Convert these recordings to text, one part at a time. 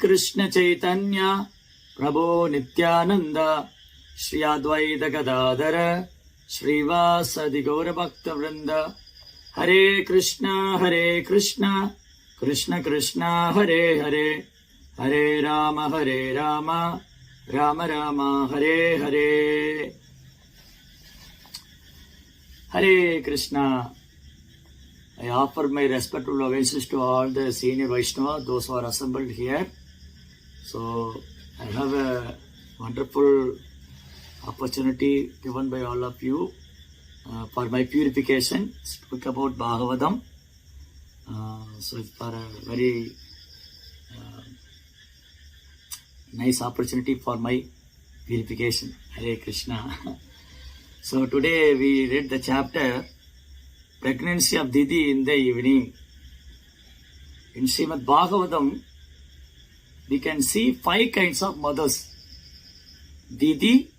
Krishna Chaitanya Prabhu Nityananda Shri Advaita Gadadhara Srivasadi Gaura Bhakta Vrinda Hare Krishna Krishna Krishna Hare Hare Hare Rama Rama Rama Hare Hare. Hare Krishna. I offer my respectful obeisances to all the senior Vaishnava, those who are assembled here. So I have a wonderful opportunity given by all of you for my purification. Speak about Bhagavatam. So it's for a very nice opportunity for my purification. Hare Krishna. So today we read the chapter Pregnancy of Didi in the evening. In Srimad Bhagavatam, we can see 5 kinds of mothers. Didi,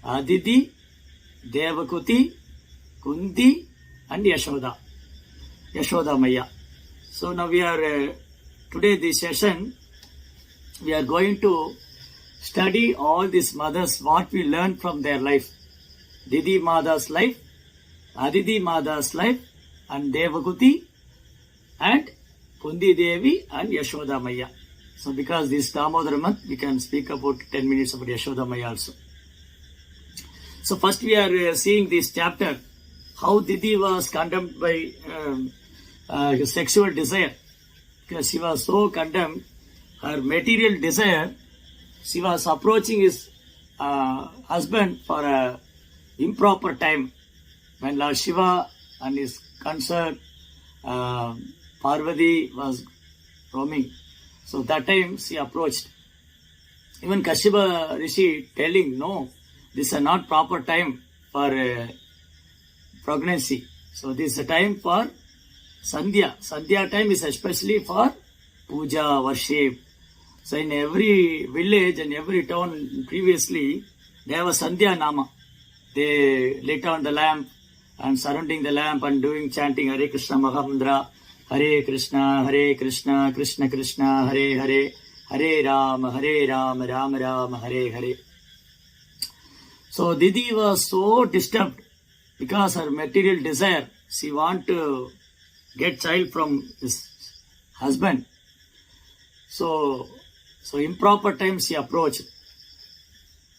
Aditi, Devakuti, Kunti and Yashoda. Yashoda Maya. So now we are, today this session, we are going to study all these mothers, what we learn from their life. Didi Mada's life, Aditi Mada's life, and Devakuti, and Kundi Devi, and Yashoda Maya. So because this Damodar month, we can speak about 10 minutes about Yashoda Maya also. So first we are seeing this chapter, how Didi was condemned by his sexual desire. Because she was so condemned, her material desire, she was approaching his husband for a improper time. When Lord Shiva and his consort Parvati was roaming. So that time she approached. Even Kashyapa Rishi telling, no, this is not proper time for pregnancy. So this is a time for Sandhya. Sandhya time is especially for puja, worship. So in every village and every town previously, they have a Sandhya Nama. They lit on the lamp and surrounding the lamp and doing chanting Hare Krishna Mahamudra, Hare Krishna, Krishna Krishna, Hare Hare, Hare Rama, Rama Rama, Hare Hare. So Didi was so disturbed because her material desire, she want to get child from his husband. So improper time she approached.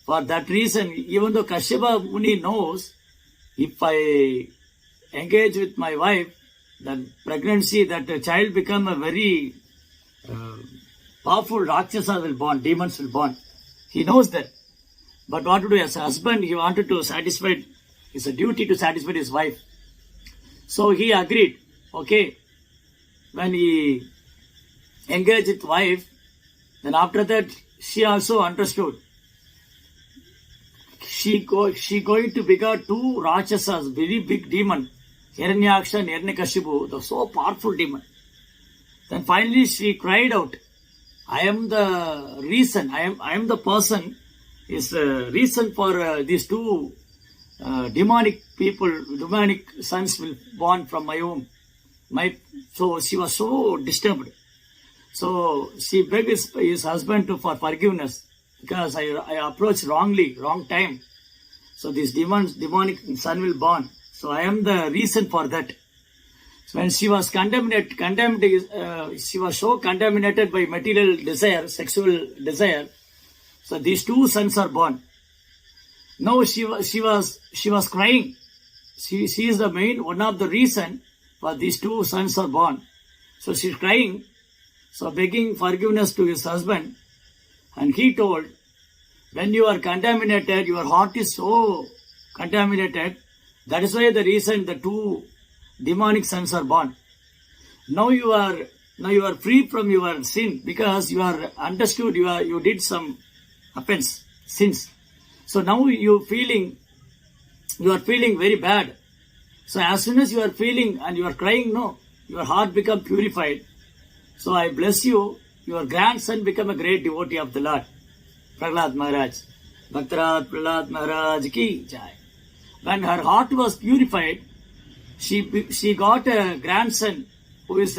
For that reason, even though Kashyapa Muni knows, if I engage with my wife, then pregnancy, that child become a very powerful Rakshasa will born, demons will born. He knows that. But what to do as a husband, he wanted to satisfy, it's a duty to satisfy his wife. So he agreed, okay. When he engaged with wife, then after that, she also understood. She going to become 2 Rakshasas, very big demon, Hiranyaksha and Hiranyakashipu, the so powerful demon. Then finally she cried out, I am the reason, I am the person, is the reason for these 2 demonic people, demonic sons will born from my womb. So she was so disturbed. So she begged his husband for forgiveness. Because I approached wrongly, wrong time. So this demonic son will born. So I am the reason for that. So when she was she was so contaminated by material desire, sexual desire. So these 2 sons are born. Now she was crying. She is the one of the reason for these 2 sons are born. So she's crying. So begging forgiveness to his husband. And he told, when you are contaminated, your heart is so contaminated. That is why the reason the 2 demonic sons are born. Now you are free from your sin because you are understood you did some offense, sins. So now you are feeling very bad. So as soon as you are feeling and you are crying, no, your heart become purified. So I bless you. Your grandson become a great devotee of the Lord. Prahlad Maharaj. Bhaktaraj Prahlad Maharaj ki jai. When her heart was purified, she got a grandson who is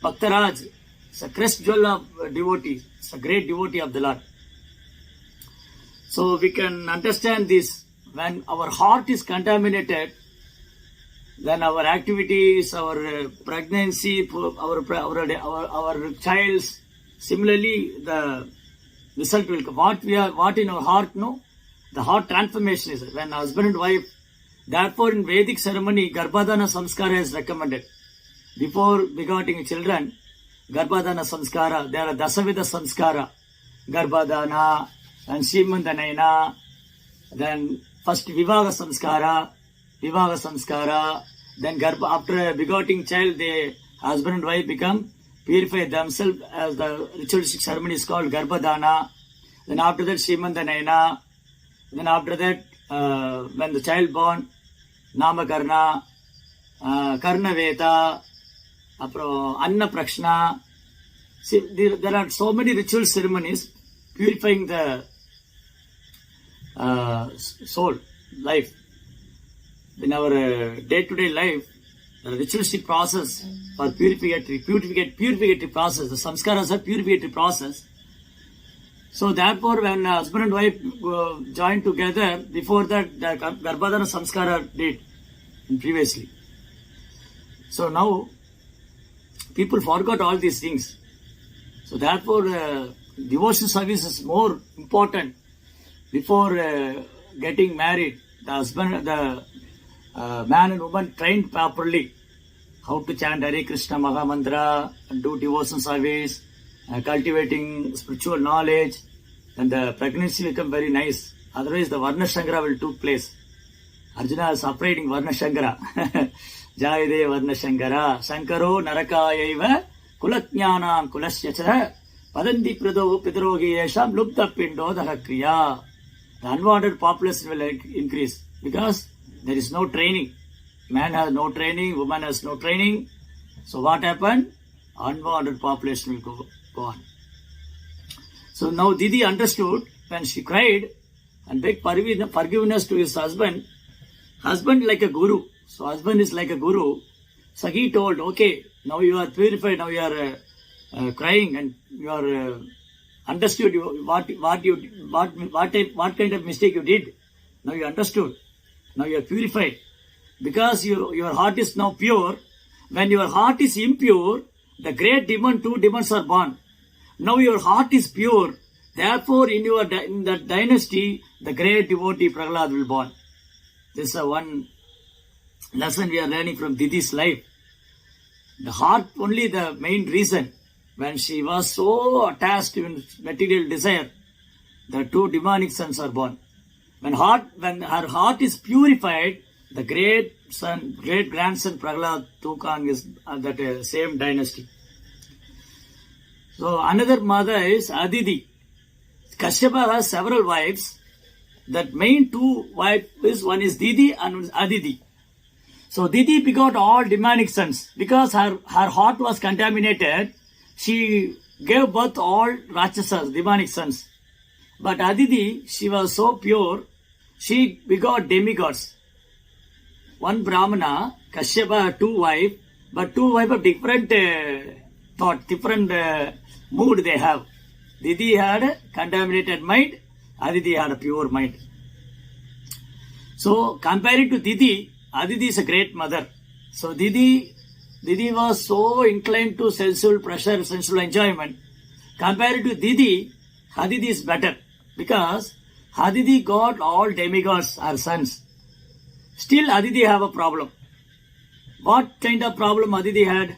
Bhaktaraj. It's a crest jewel of devotee. It's a great devotee of the Lord. So we can understand this. When our heart is contaminated, then our activities, our pregnancy, our child's, similarly the result will come. What in our heart, no? The heart transformation is when husband and wife. Therefore, in Vedic ceremony, Garbhadana Samskara is recommended. Before begetting children, Garbhadana Samskara, there are Dasavida Samskara, Garbhadana and Simandanayana, then first Vivaha Samskara, then after begetting child, the husband and wife become purify themselves as the ritualistic ceremony is called Garbhadana. Then after that, Simandanayana. Then after that, when the child born, Namakarna, Karnaveta, Anna Prakshna. See, there are so many ritual ceremonies purifying the soul, life. In our day-to-day life, the ritualistic process for purificatory process, the samskaras are purificatory process. So therefore, when husband and wife joined together, before that, the Garbhadana Samskara did previously. So now, people forgot all these things. So therefore, devotion service is more important before getting married. The husband, the man and woman trained properly how to chant Hare Krishna Maha Mantra and do devotion service, cultivating spiritual knowledge, and the pregnancy will become very nice. Otherwise, the Varna Shankara will take place. Arjuna is upgrading Varna Shankara. Jayade Varna Shankara. Shankaro Narakayaiva Kulatnyanam Kulasyacha Padandi Pidrogi Yesham Lupta Pindo Dahakriya. The unwanted population will increase because there is no training. Man has no training, woman has no training. So what happened? Unwanted population will go on. So now Didi understood when she cried and begged forgiveness to his husband. Husband like a guru. So husband is like a guru. So he told, okay, now you are purified, now you are crying and you are understood what kind of mistake you did. Now you understood. Now you are purified. Because your heart is now pure. When your heart is impure, the great demon, two demons are born. Now your heart is pure. Therefore, in that dynasty, the great devotee Prahlad will born. This is one lesson we are learning from Didi's life. The heart only the main reason. When she was so attached to material desire, the two demonic sons are born. When her heart is purified, the great grandson Prahlad Tukang is that same dynasty. So another mother is Aditi. Kashyapa has several wives. That main two wives, one is Didi and one is Aditi. So Didi begot all demonic sons. Because her heart was contaminated, she gave birth to all Rakshasas, demonic sons. But Aditi, she was so pure, she begot demigods. One Brahmana, Kashyapa had two wives, but two wives of different thought, different mood they have. Didi had a contaminated mind, Aditi had a pure mind. So comparing to Didi, Aditi is a great mother. So Didi was so inclined to sensual pleasure, sensual enjoyment. Compared to Didi, Aditi is better because Aditi got all demigods, her sons. Still Aditi have a problem. What kind of problem Aditi had?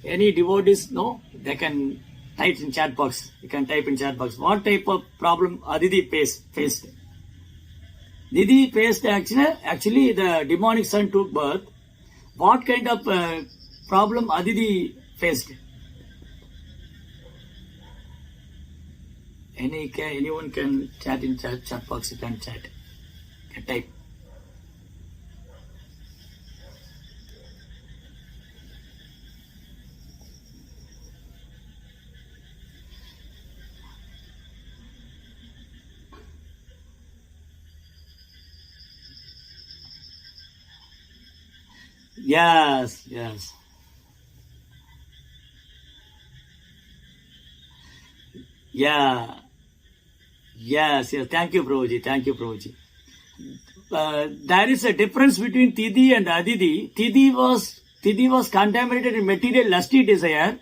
Any devotees know? They can type in chat box. You can type in chat box. What type of problem Aditi faced? Didi faced actually the demonic son took birth. What kind of problem Aditi faced? Anyone can chat in chat box. You can chat. You can type. Yes. Yeah. Yes. Thank you, Prabhuji. Thank you, Prabhuji. There is a difference between Tidi and Aditi. Tidi was contaminated in material lusty desire,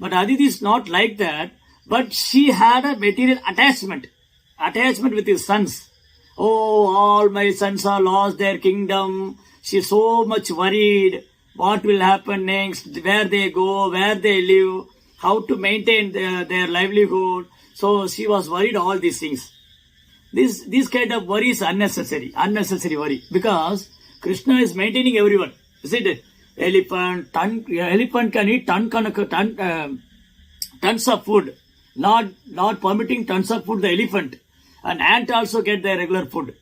but Aditi is not like that. But she had a material attachment with his sons. Oh, all my sons are lost their kingdom. She's so much worried. What will happen next? Where they go? Where they live? How to maintain their livelihood? So she was worried all these things. This kind of worry is unnecessary worry, because Krishna is maintaining everyone, isn't it? Elephant can eat tons of food, not permitting tons of food the elephant, and ant also get their regular food.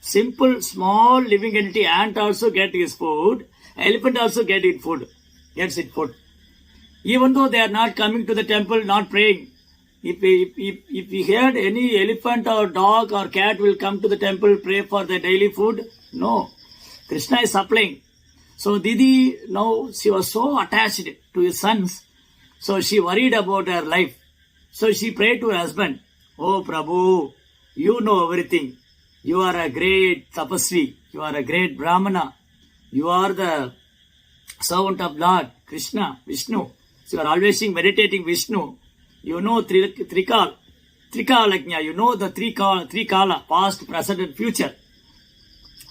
Simple small living entity, ant also get his food, elephant also gets its food. Even though they are not coming to the temple, not praying. If we heard any elephant or dog or cat will come to the temple, pray for their daily food, no. Krishna is supplying. So Didi, now she was so attached to his sons, so she worried about her life. So she prayed to her husband, "Oh Prabhu, you know everything. You are a great tapasvi. You are a great brahmana. You are the servant of Lord Krishna, Vishnu. So you are always meditating Vishnu. You know Trikalagnya, you know the three kala, past, present and future.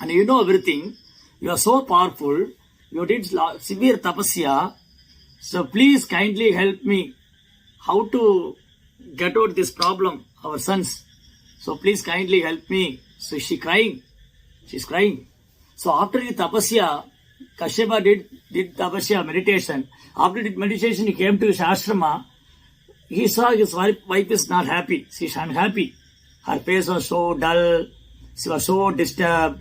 And you know everything. You are so powerful. You did severe tapasya. So please kindly help me how to get out this problem, our sons. So please kindly help me." So she's crying. So after the tapasya, Kashyapa did tapasya, meditation. After the meditation, he came to his ashrama. He saw his wife is not happy. She's unhappy. Her face was so dull. She was so disturbed.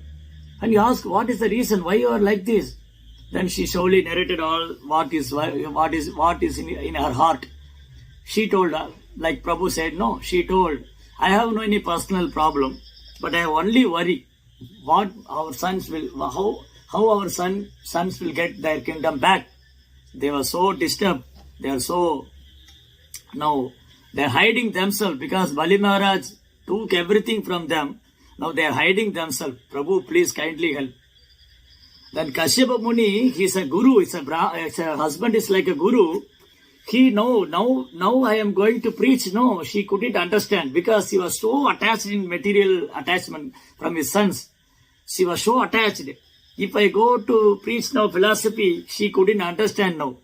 And he asked, "What is the reason? Why you are like this?" Then she slowly narrated all what is in her heart. She told her, like Prabhu said, no. She told, "I have no any personal problem, but I only worry what our sons will, how our sons will get their kingdom back. They were so disturbed. They are so. Now they are hiding themselves because Bali Maharaj took everything from them. Now they are hiding themselves. Prabhu, please kindly help." Then Kashyapa Muni, he is a guru. It's a husband is like a guru. He now I am going to preach. No, she couldn't understand because she was so attached in material attachment from his sons. She was so attached. If I go to preach now philosophy, she couldn't understand now.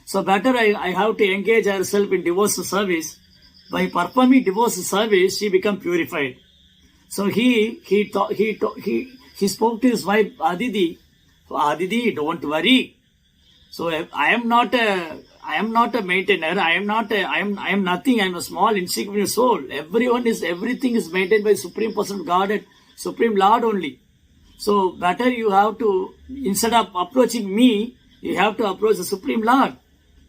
So better I have to engage herself in devotional service. By performing devotional service, she become purified. So he spoke to his wife Aditi. So Aditi, don't worry. So I am not a maintainer. I am nothing. I am a small insignificant soul. Everything is maintained by Supreme Person of God and Supreme Lord only. So better you have to, instead of approaching me, you have to approach the Supreme Lord.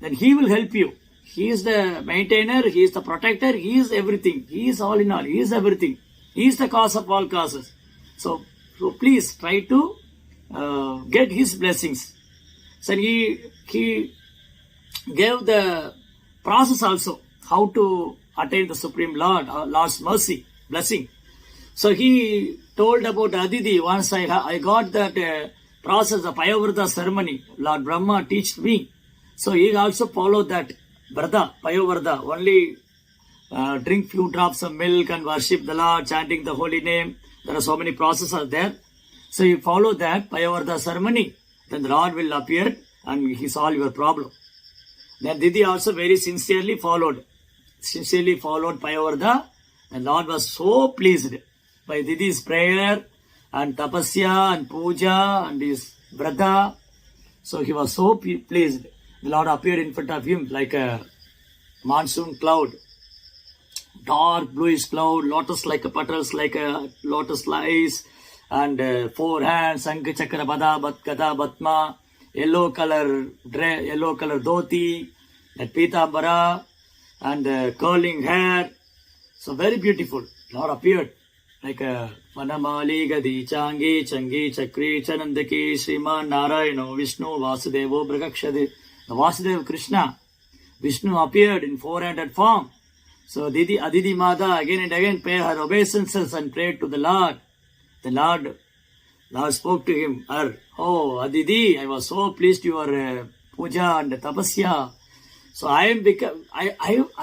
Then He will help you. He is the maintainer, He is the protector, He is everything. He is all in all, He is everything. He is the cause of all causes. So please try to get His blessings. So He gave the process also, how to attain the Supreme Lord's mercy, blessing. So he told about Aditi. Once I got that process, the Payavrata ceremony, Lord Brahma taught me. So he also followed that Vrata, Payavrata, only drink few drops of milk and worship the Lord, chanting the holy name. There are so many processes there. So you follow that Payavrata ceremony, then the Lord will appear and He solve your problem. Then Didi also very sincerely followed Payavrata, and Lord was so pleased by Didi's prayer and tapasya and puja and his vrata. So he was so pleased. The Lord appeared in front of him like a monsoon cloud, dark bluish cloud, lotus-like petals, like a lotus lies, and 4 hands, Sankha Chakra Bada Gada Batma, yellow color dhoti, that pitambara, and curling hair. So very beautiful. Lord appeared like a Manamali Gadi Changi Chakri Chanandaki Sriman Narayano Vishnu Vasudevo Brakakshade. The Vasudeva Krishna, Vishnu appeared in 4-handed form. So Aditi Mata again and again paid her obeisances and prayed to the Lord. The Lord spoke to him, "Oh Aditi, I was so pleased your puja and tapasya. So I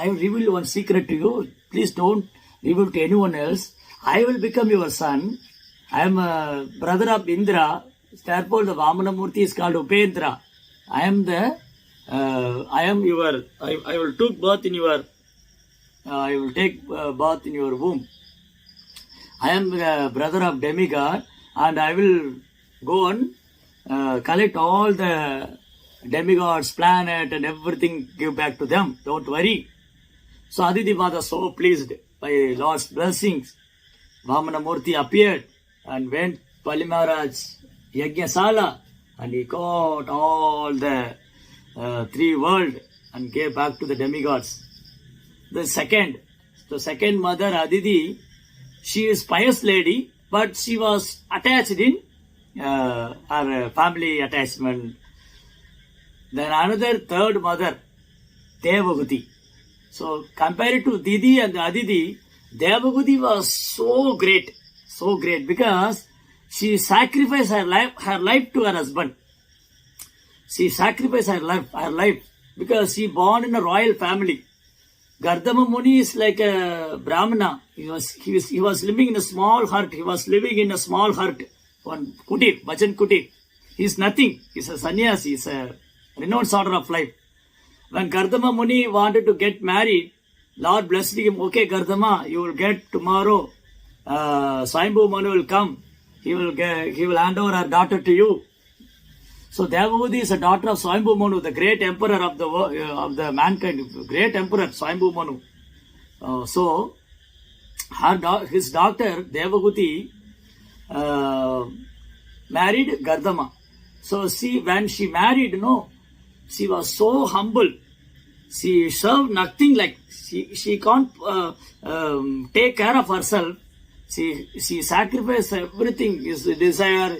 reveal one secret to you. Please don't reveal to anyone else. I will become your son. I am a brother of Indra. Therefore, the Vamana Murti is called Upendra. I will take birth in your. I will take birth in your womb. I am the brother of demigod, and I will go and collect all the demigods, planet, and everything, give back to them. Don't worry." So Aditi Mata so pleased by Lord's blessings. Vamana Murti appeared and went Palimaraj Yajnasala, and he got all the three worlds and gave back to the demigods. The second mother, Aditi, she is pious lady, but she was attached in her family attachment. Then another third mother, Devahuti. So compared to Didi and Aditi, Devahuti was so great because she sacrificed her life to her husband. She sacrificed her life because she born in a royal family. Gardama Muni is like a Brahmana. He was living in a small hut. One kutir, Bhajan kutir. He is nothing. He is a sannyasi. He is a renounced order of life. When Gardama Muni wanted to get married, Lord blessed him. "Okay, Gardama, you will get tomorrow. Swayambhu Manu will come. He will hand over her daughter to you." So Devahuti is a daughter of Swayambhu Manu, the great emperor of the mankind, great emperor Swayambhu Manu. So his daughter Devahuti married Gardama. So when she married, she was so humble. She served nothing, like she can't take care of herself. She sacrificed everything, his desire,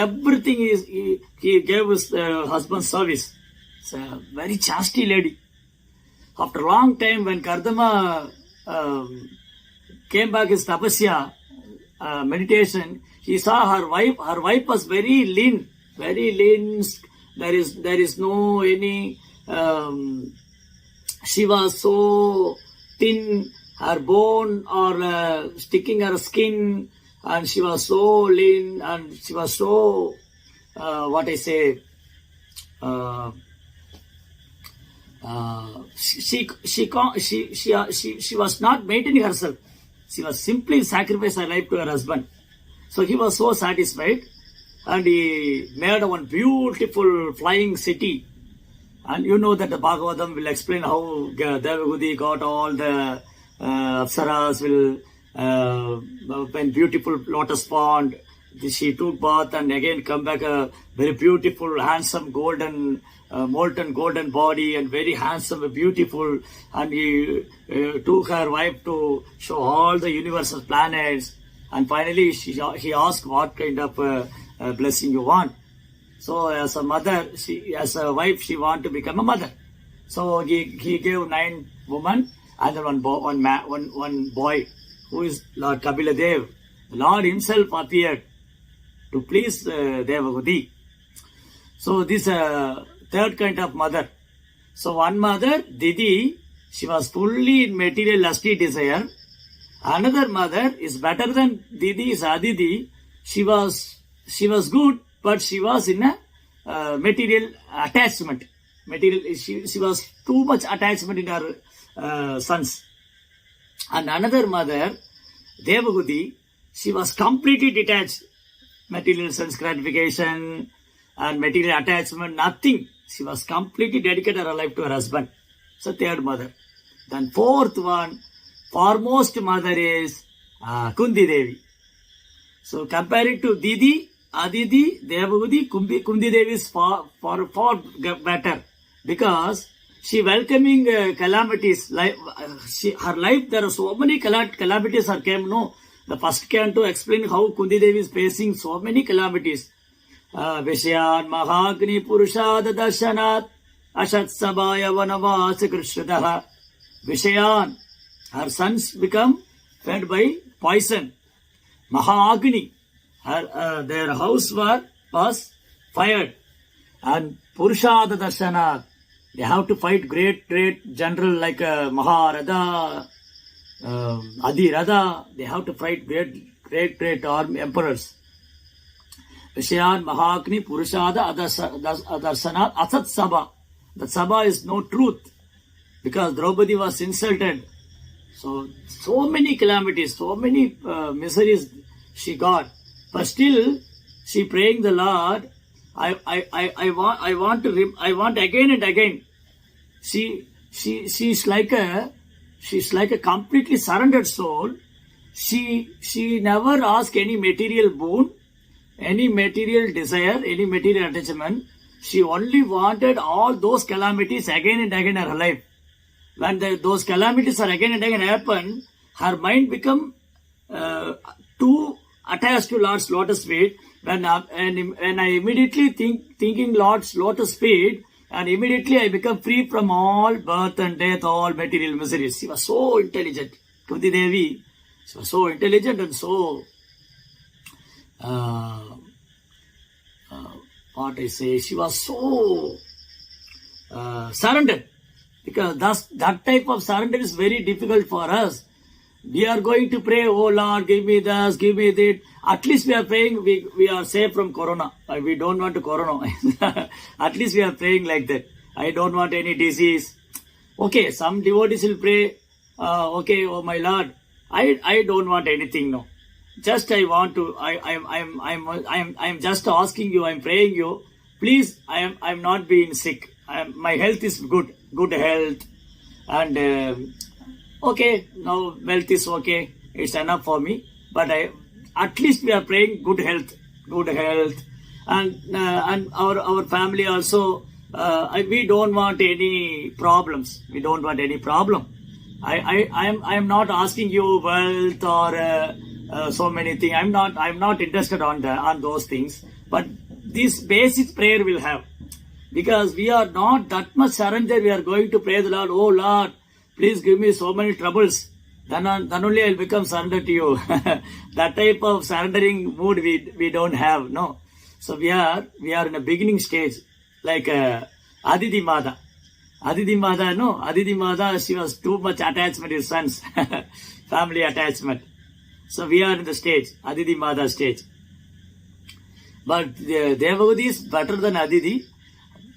everything he gave his husband's service. It's a very chastity lady. After a long time, when Gardama came back his tapasya, meditation, he saw her wife. Her wife was very lean. There is no any. She was so thin. Her bone or sticking her skin, and she was so lean, and she was so she was not maintaining herself. She was simply sacrificing her life to her husband. So he was so satisfied, and he made one beautiful flying city. And you know that the Bhagavatam will explain how Devahuti got all the Apsaras will when beautiful lotus pond. She took bath and again come back a very beautiful, handsome, golden, molten golden body, and very handsome, beautiful. And he took her wife to show all the universal planets. And finally, he asked what kind of blessing you want. So as a mother, as a wife, she wanted to become a mother. So he gave 9 women and then one boy, who is Lord Kapila Dev. The Lord himself appeared to please Devahuti. So this third kind of mother. So one mother, Didi, she was fully in material lusty desire. Another mother is better than Didi, is Aditi. She was good, but she was in a material attachment. She was too much attachment in her sons. And another mother, Devahuti, she was completely detached. Material sense gratification and material attachment, nothing. She was completely dedicated her life to her husband. So third mother. Then fourth one, foremost mother is Kundi Devi. So comparing to Didi, Aditi, Devahuti, Kundi Devi is far better, because she welcoming calamities. Her life, there are so many calamities are came. No, the first canto explain how Kundi Devi is facing so many calamities. Vishayan Mahagni Purushad Darshanat Ashat Sabaya Vanavasa Krishadaha. Vishayan, Her sons become fed by poison. Mahagni. Their house was fired. And Purushada Darshana. They have to fight great general like Maharada, Adhirada. They have to fight great army emperors. Vishayan Mahagni Purushada Adarshana Asat Sabha. The Sabha is no truth because Draupadi was insulted. So many calamities, so many miseries she got. But still, she praying the Lord. I want again and again. She's like a completely surrendered soul. She never asked any material boon, any material desire, any material attachment. She only wanted all those calamities again and again in her life. When those calamities are again and again happen, her mind become too attached to Lord's lotus feet. When I immediately thinking Lord's lotus feet, and immediately I become free from all birth and death, all material miseries. She was so intelligent. Kunti Devi, she was so intelligent and so she was so surrendered. Because that type of surrender is very difficult for us. We are going to pray, oh Lord, give me this, give me that. At least we are praying, we are safe from corona. We don't want corona. At least we are praying like that. I don't want any disease. Okay, some devotees will pray, okay, oh my Lord, I don't want anything, no. Just I want to, I'm just asking you, I'm praying you, please, I'm not being sick. My health is good health, and okay, now wealth is okay, it's enough for me. But at least we are praying good health, and our family also. We don't want any problems. We don't want any problem. I am not asking you wealth or so many things. I'm not interested on those things. But this basic prayer will have. Because we are not that much surrender, we are going to pray the Lord, oh Lord, please give me so many troubles. Then only I'll become surrender to you. That type of surrendering mood we don't have, no. So we are in a beginning stage, like Aditi Mata. Aditi Mata, she was too much attachment to his sons, family attachment. So we are in the stage, Aditi Mata stage. But Devagati is better than Aditi.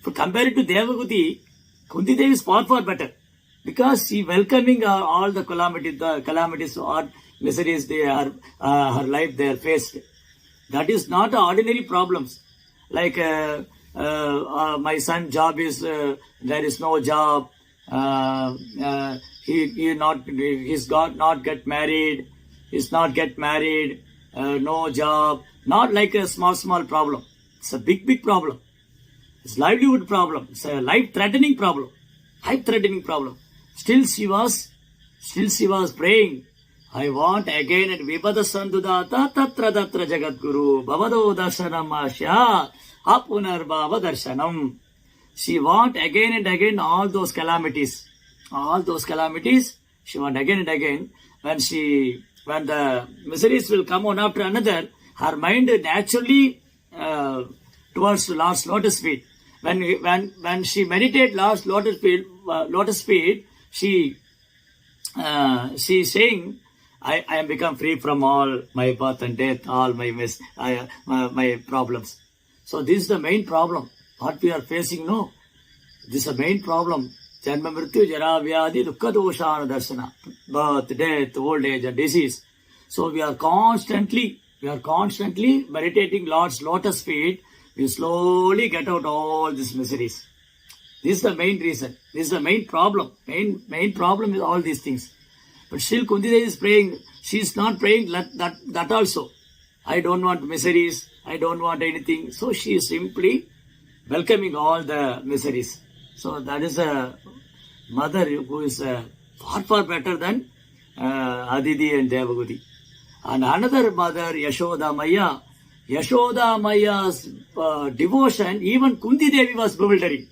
Compared to Devagati, Kunti Devi is far better because she welcoming all the calamities or miseries her life they are faced. That is not ordinary problems. Like my son job is there is no job. He's not get married. He's not get married. No job. Not like a small problem. It's a big problem. It's livelihood problem. It's a life-threatening problem. Still she was praying. I want again at Vipada Sandudata Tatra Jagat Guru Bhavado Darshanam Asya Apunar Bhava Darshanam. She want again and again all those calamities. She want again and again. When the miseries will come one after another, her mind naturally towards Lord's lotus feet. When she meditate Lord's lotus feet, she saying, I am become free from all my birth and death, all my problems. So this is the main problem. What we are facing, no. This is the main problem. Janma Mrityu Jara Vyadi Dukkha Doshana Darshana. Birth, death, old age and disease. So we are constantly meditating Lord's lotus feet. We slowly get out all these miseries. This is the main reason. This is the main problem. Main problem is all these things. But still Kunti Devi is praying. She is not praying that also. I don't want miseries. I don't want anything. So she is simply welcoming all the miseries. So that is a mother who is far better than Aditi and Devagati. And another mother, Yashoda Maya. Yashoda Maya's devotion, even Kunti Devi was bewildering.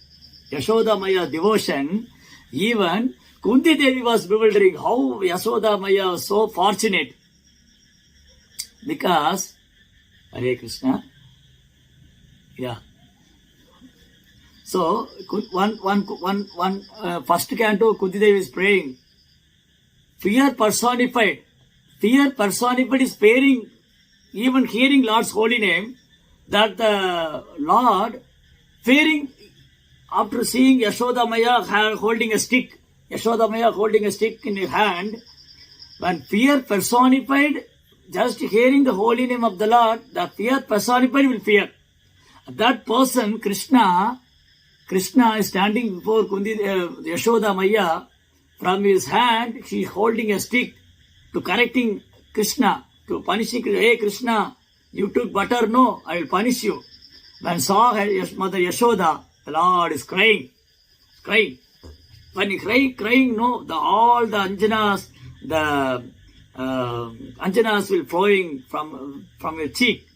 Yashoda Maya's devotion, even Kunti Devi was bewildering how Yashoda Maya was so fortunate. Because, Hare Krishna, yeah. So, first canto, Kunti Devi is praying. Fear personified is sparing, even hearing Lord's holy name, that the Lord, fearing, after seeing Yashoda Maya holding a stick in her hand, when fear personified, just hearing the holy name of the Lord, the fear personified will fear. That person, Krishna is standing before Yashoda Maya. From his hand, he is holding a stick to correcting Krishna, to punishing Krishna. Hey Krishna, you took butter, no, I will punish you. When saw Mother Yashoda, the Lord is crying. When he crying, no, all the Anjanas will flowing from your cheek.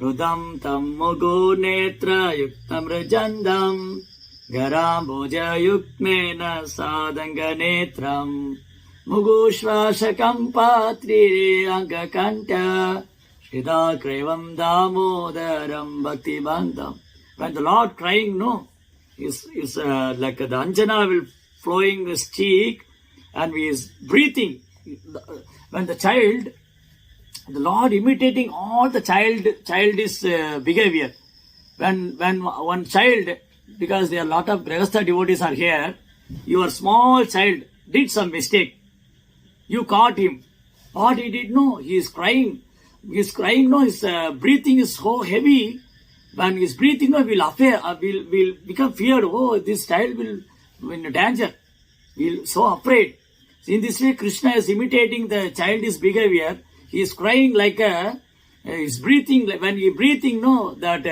Rudam tam mugo netra yuktam rajandam Garamboja yukmena sadanga netram Mugushvashakam patri angakanta Shida krevam damodaram bhakti bandam. When the Lord crying, no, is like the Anjana will flowing his cheek and he is breathing. When the Lord imitating all the childish behavior. When one child, because there are a lot of Grihastha devotees are here, your small child did some mistake. You caught him. What he did? No, he is crying. His breathing is so heavy. When he is breathing, no, will become feared. Oh, this child will be in danger. Will so afraid. In this way, Krishna is imitating the childish behavior. He is crying like he's breathing. When he breathing, no, that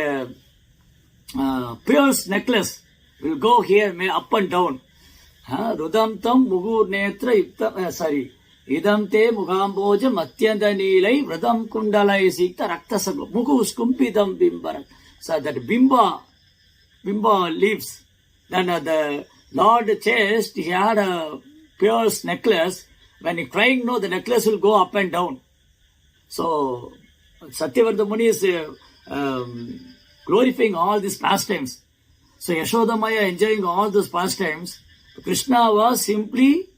pearl's necklace will go here, up and down. Rudam tam mugur netra idam te mugamboja matyanda nilai vradam kundalai sikta rakta saglo mugu skumpidam bimbarat. So that bimba leaves. Then the Lord chest, he had a pearl's necklace. When he crying, no, the necklace will go up and down. So Satyavarta Muni is glorifying all these pastimes. So Yashoda Maya enjoying all those pastimes. Krishna was simply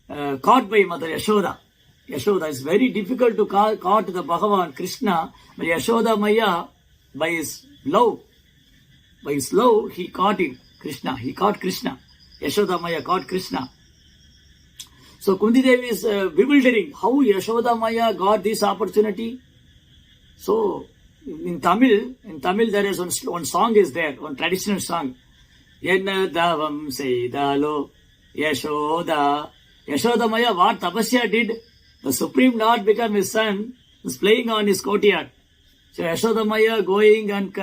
caught by Mother Yashoda. Yashoda is very difficult to caught the Bhagavan Krishna, but Yashoda Maya, by his love, he caught him. He caught Krishna. Yashoda Maya caught Krishna. So Kunti Devi is bewildering how Yashoda Maya got this opportunity. So in Tamil there is one song is there, one traditional song. Yenna davam seidalo Yashoda. Yashoda Maya, what Tapasya did, the Supreme Lord became his son, was playing on his courtyard. So Yashoda Maya going and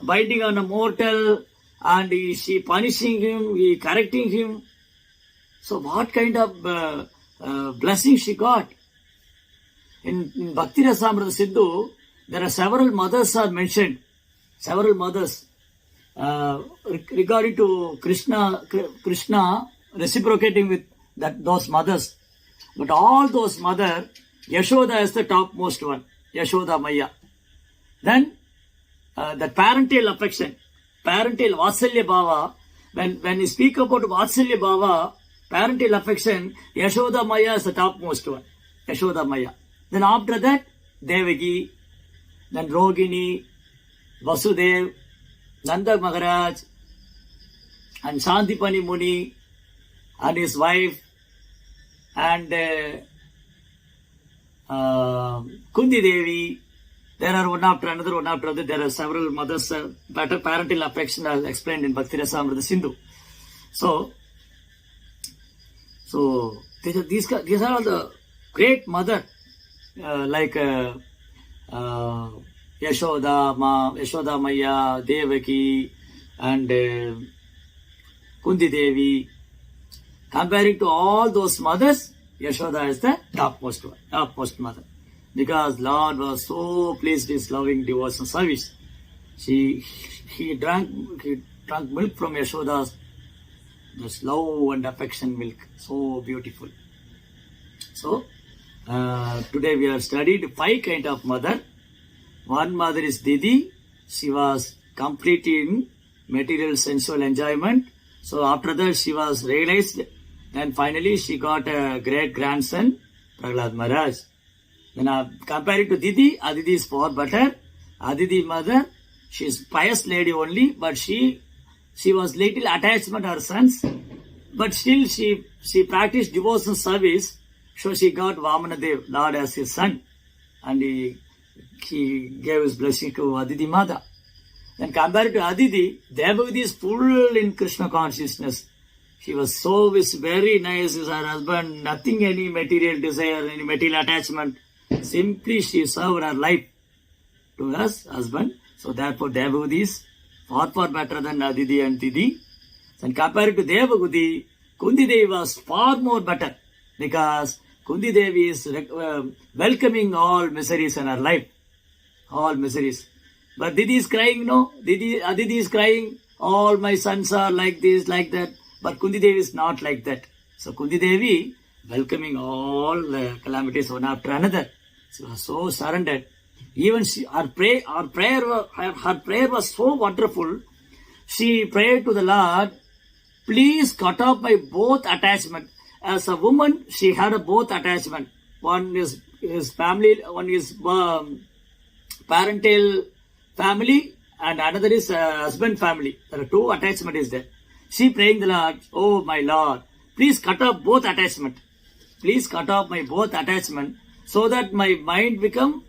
biting on a mortal, and she punishing him, he correcting him. So what kind of blessing she got? In Bhakti Rasamrita Sindhu, there are several mothers are mentioned. Several mothers regarding to Krishna reciprocating with those mothers. But all those mothers, Yashoda is the topmost one. Yashoda Maya. Then the parental affection, parental Vatsalya Bhava. When you speak about Vatsalya Bhava, parental affection, Yashoda Maya is the topmost one. Yashoda Maya. Then after that, Devaki, then Rogini, Vasudev, Nanda Maharaj, and Santipani Muni, and his wife, and Kunti Devi. There are one after another, there are several mothers, better parental affection as explained in Bhakti Rasamrita Sindhu. So these are all the great mother, like Yashoda Maya, Devaki, and Kunti Devi. Comparing to all those mothers, Yashoda is the topmost mother. Because Lord was so pleased with his loving devotional service. He drank milk from Yashoda's This love and affection milk. So beautiful. So, today we have studied 5 kind of mother. One mother is Didi. She was completing material sensual enjoyment. So after that she was realized. And finally she got a great grandson, Prahlad Maharaj. Then compared to Didi, Aditi is far better. Aditi mother, she is pious lady only, but she was little attachment to her sons. But still she practiced devotion service. So she got Vamanadev, Lord as his son. And he gave his blessing to Aditi mother. Then compared to Aditi, Devagati is full in Krishna consciousness. She was so very nice with her husband, nothing any material desire, any material attachment. Simply she served her life to her husband. So therefore Devagati is far better than Aditi and Didi. And compared to Devagati, Kunti Devi was far more better because Kunti Devi is welcoming all miseries in her life. All miseries. But Didi is crying, no? Aditi is crying, all my sons are like this, like that. But Kunti Devi is not like that. So Kunti Devi welcoming all calamities one after another. She was so surrendered. Even her prayer was so wonderful. She prayed to the Lord, please cut off my both attachment. As a woman, she had a both attachment. One is his family, one is parental family, and another is husband family. There are 2 attachment is there. She praying the Lord, oh my Lord, please cut off both attachment. Please cut off my both attachment so that my mind become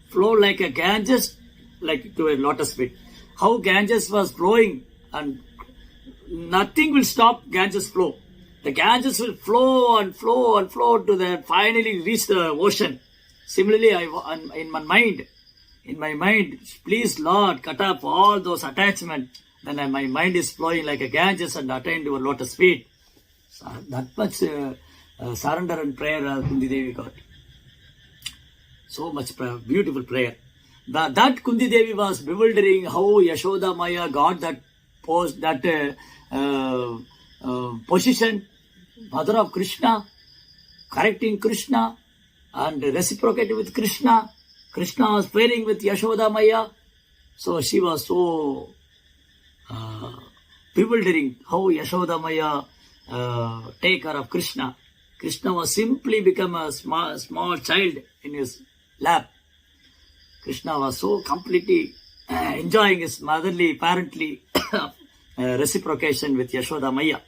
flow like a Ganges, like to a lotus pit. How Ganges was flowing and nothing will stop Ganges flow. The Ganges will flow and flow and flow to the finally reach the ocean. Similarly, in my mind, please Lord, cut off all those attachments. Then my mind is flowing like a Ganges and attain to a lotus feet. So that much surrender and prayer Kunti Devi got. So much prayer, beautiful prayer. That Kunti Devi was bewildering how Yashoda Maya got that position, mother of Krishna, correcting Krishna and reciprocating with Krishna. Krishna was playing with Yashoda Maya. So she was so bewildering how Yashoda Maya take care of Krishna. Krishna was simply become a small child in his lap. Krishna was so completely enjoying his motherly, parently reciprocation with Yashoda Maya.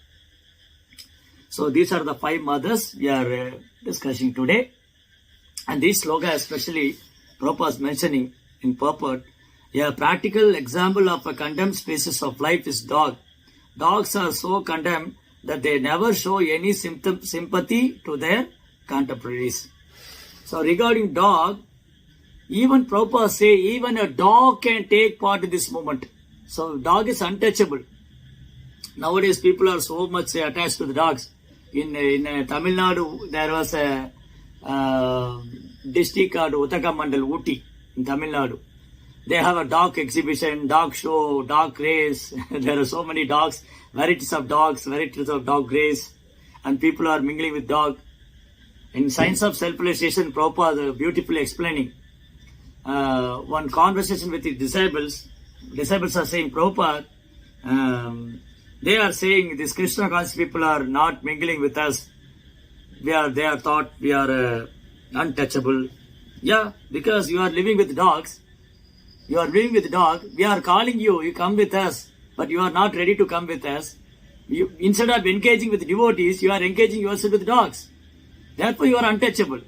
So these are the 5 mothers we are discussing today. And this sloka especially Prabhupada is mentioning in purport. A practical example of a condemned species of life is dog. Dogs are so condemned that they never show any sympathy to their contemporaries. So regarding dog, even Prabhupada say even a dog can take part in this movement. So dog is untouchable. Nowadays people are so much attached to the dogs. In Tamil Nadu, there was a district called Uttakamandal, Ooty, in Tamil Nadu. They have a dog exhibition, dog show, dog race. There are so many dogs, varieties of dog race. And people are mingling with dog. In Science of Self-Realization, Prabhupada beautifully explaining. One conversation with the disciples are saying, Prabhupada, they are saying these Krishna conscious people are not mingling with us. They are thought we are untouchable. Yeah, because you are living with dogs. You are living with dog. We are calling you. You come with us. But you are not ready to come with us. Instead of engaging with devotees, you are engaging yourself with dogs. Therefore, you are untouchable.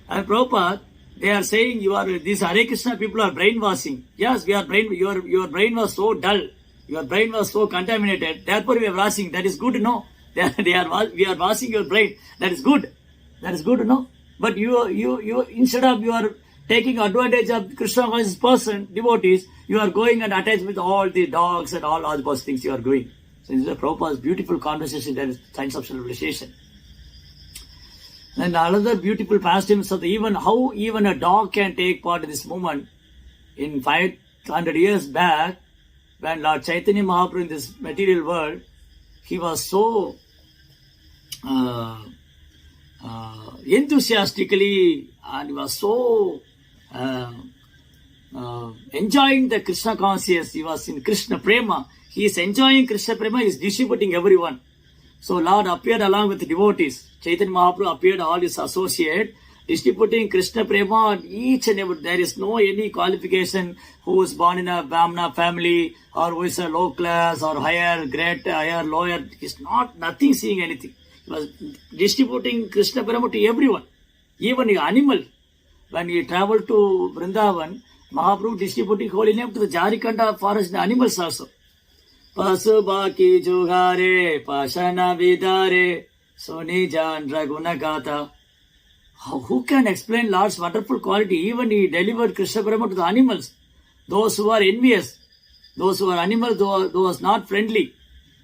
And Prabhupada, they are saying these Hare Krishna people are brainwashing. Yes, your brain was so dull. Your brain was so contaminated. Therefore, we are washing. That is good to know. We are washing your brain. That is good. That is good to know. But instead of you are taking advantage of Krishna conscious person, devotees, you are going and attached with all the dogs and all those things you are doing. So this is a Prabhupada's beautiful conversation. That is Science of Self-Realization. And another beautiful pastime of how even a dog can take part in this movement. In 500 years back, when Lord Chaitanya Mahaprabhu in this material world, he was so enthusiastically, and he was so enjoying the Krishna consciousness. He was in Krishna Prema. He is enjoying Krishna Prema, he is distributing everyone. So Lord appeared along with the devotees. Chaitanya Mahaprabhu appeared, all his associates, distributing Krishna Prema on each and every. There is no any qualification who is born in a Brahmana family or who is a low class or higher, great, higher, lower. He's not, nothing seeing anything. He was distributing Krishna Prema to everyone, even the animal. When he traveled to Vrindavan, Mahaprabhu distributing holy name to the Jharikanda forest, the animals also. Pasubaki Jugare, Pashana Vidare, Soni Jan Ragunagata. Who can explain Lord's wonderful quality? Even he delivered Krishna Prema to the animals. Those who are envious, those who are animals, those not friendly.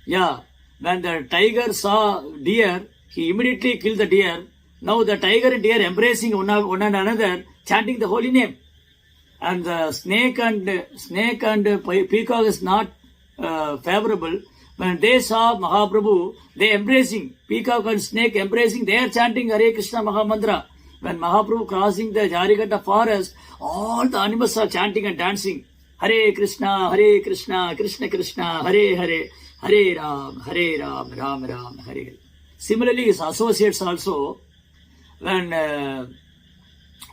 Yeah, when the tiger saw deer, he immediately killed the deer. Now the tiger and deer embracing one another, chanting the holy name. And the snake and peacock is not favorable. When they saw Mahaprabhu, they embracing, peacock and snake embracing, they are chanting Hare Krishna Mahamantra. When Mahaprabhu crossing the Jarikata forest, all the animals are chanting and dancing. Hare Krishna, Krishna Krishna, Hare Hare, Hare Ram, Ram Ram, Hare Hare. Similarly, his associates also, when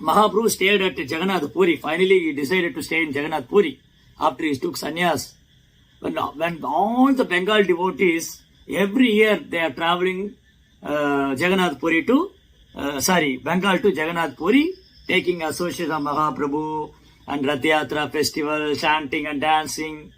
Mahaprabhu stayed at Jagannath Puri, finally he decided to stay in Jagannath Puri after he took sannyas. When all the Bengal devotees, every year they are traveling Jagannath Puri to, Bengal to Jagannath Puri, taking associates of Mahaprabhu and Rath Yatra festival, chanting and dancing.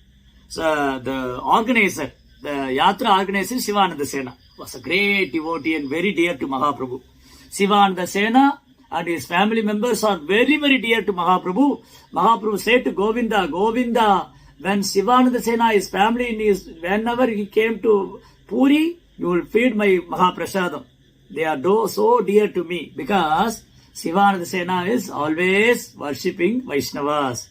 So the organizer, the Yatra organizer, Sivananda Sena, was a great devotee and very dear to Mahaprabhu. Sivananda Sena and his family members are very, very dear to Mahaprabhu. Mahaprabhu said to Govinda, Govinda, when Sivananda Sena, his family, whenever he came to Puri, you will feed my Mahaprasadam. They are so dear to me because Sivananda Sena is always worshipping Vaishnavas.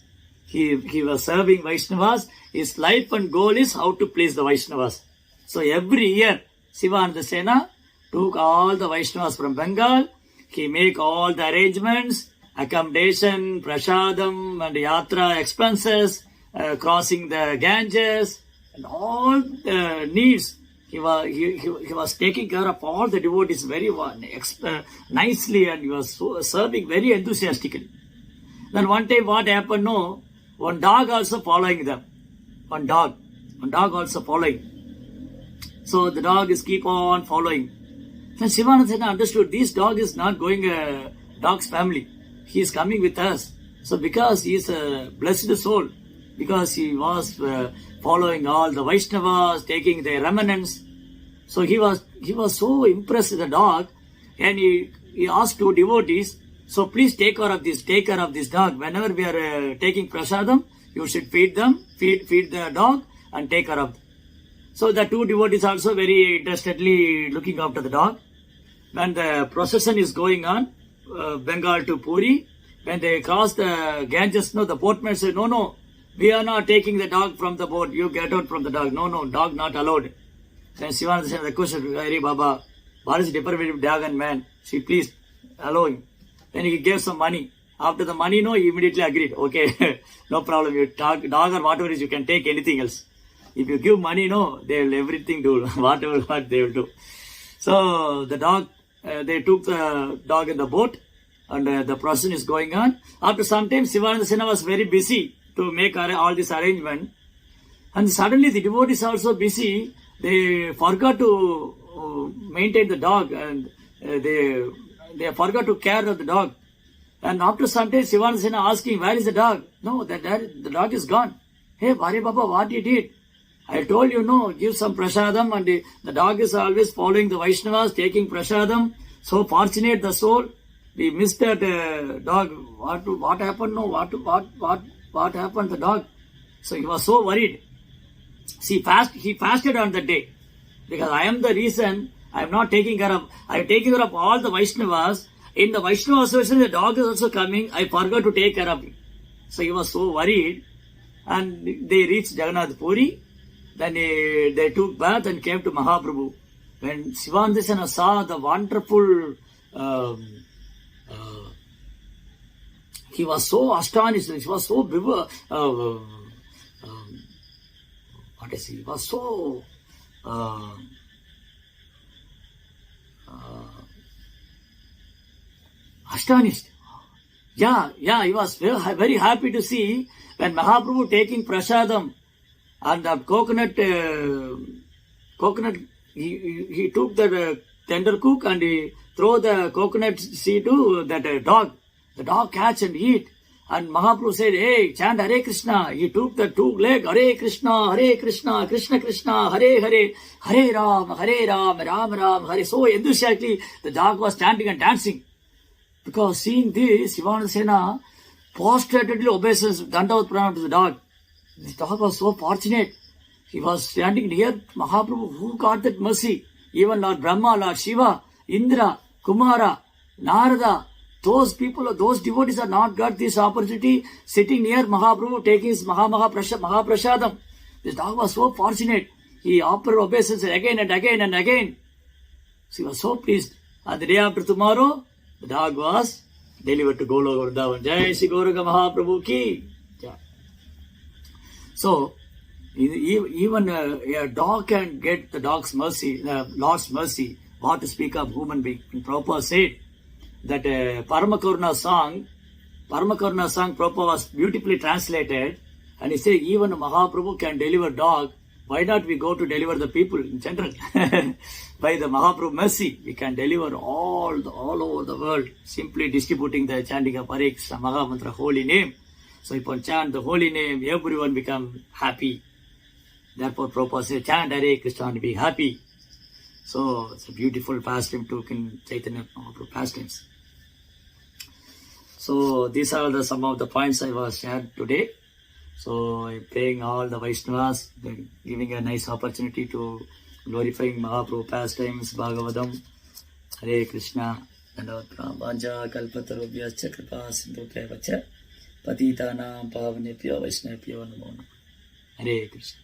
He was serving Vaishnavas. His life and goal is how to please the Vaishnavas. So every year, Sivananda Sena took all the Vaishnavas from Bengal. He make all the arrangements, accommodation, prasadam and yatra expenses, crossing the Ganges and all the needs. He was taking care of all the devotees very nicely, and he was serving very enthusiastically. Then one time what happened? No, one dog also following them. One dog also following. So the dog is keep on following. Then Sivananda Sena understood this dog is not going a dog's family. He is coming with us. So because he is a blessed soul, because he was following all the Vaishnavas, taking their remnants. So he was so impressed with the dog, and he asked two devotees, so please take care of this dog. Whenever we are taking prasadam, you should feed the dog and take care of them. So the two devotees also very interestedly looking after the dog. When the procession is going on, Bengal to Puri, when they cross the Ganges, the boatman said, no, we are not taking the dog from the boat. You get out from the dog. No, dog not allowed. Then Sivananda Sena requested, Hare Baba, what is the difference between dog and man? See, please allow him. Then he gave some money. After the money, he immediately agreed. Okay, no problem. You dog or whatever is, you can take anything else. If you give money, they will everything do, whatever what they will do. So the dog, they took the dog in the boat, and the procession is going on. After some time, Sivananda Sena was very busy to make all this arrangement. And suddenly the devotees are also busy. They forgot to maintain the dog, and they forgot to care of the dog. And after some time, Sivananda Sena asking, where is the dog? No, the dog is gone. Hey, Hare Baba, what you did? I told you, give some prasadam, and the dog is always following the Vaishnavas, taking prasadam. So fortunate the soul. We missed that dog. What happened? What happened to the dog? So he was so worried. See, he fasted on that day. Because I am the reason I am not taking care of. I am taking care of all the Vaishnavas. In the Vaishnava association, the dog is also coming. I forgot to take care of him. So he was so worried. And they reached Jagannath Puri. Then they took bath and came to Mahaprabhu. When Sivananda saw the wonderful, he was so astonished. He was so he was so astonished. Yeah, he was very happy to see when Mahaprabhu taking prasadam and the coconut, he took the tender cook and he throw the coconut seed to that dog. The dog catch and eat. And Mahaprabhu said, hey, chant Hare Krishna. He took the two leg, Hare Krishna, Krishna Krishna, Hare Hare, Hare Ram, Ram Ram, Hare. So enthusiastically, the dog was chanting and dancing. Because seeing this, Sivananda Sena prostratedly obeisance, Dandavat Pranam to the dog. This dog was so fortunate. He was standing near Mahaprabhu. Who got that mercy? Even Lord Brahma, Lord Shiva, Indra, Kumara, Narada, those people, those devotees are not got this opportunity sitting near Mahaprabhu taking his Mahaprasadam. This dog was so fortunate. He offered obeisance again and again and again. So he was so pleased. And the day after tomorrow, the dog was delivered to Goloka Vrindavan. Jai Shri Gauranga Mahaprabhu ki. So, even a dog can get the dog's mercy, Lord's mercy. What to speak of human being? Prabhupada said that Paramakaruna song, Prabhupada was beautifully translated, and he said even Mahaprabhu can deliver dog. Why not we go to deliver the people in general? By the Mahaprabhu mercy, we can deliver all over the world, simply distributing the chanting of Hare Krishna Mahamantra, holy name. So if one chant the holy name, everyone become happy. Therefore Prabhupada said, chant Hare Krishna and be happy. So it's a beautiful pastime took in Chaitanya Mahaprabhu pastimes. So these are some of the points I was shared today. So I'm praying all the Vaishnavas, giving a nice opportunity to glorifying Mahaprabhu pastimes, Bhagavatam, Hare Krishna, and Vanja Kalpatarubhyascha Kripa Sindhukyavacha Patitanam Pavanebhyo Vaishnavebhyo Namo Namaha. Hare Krishna.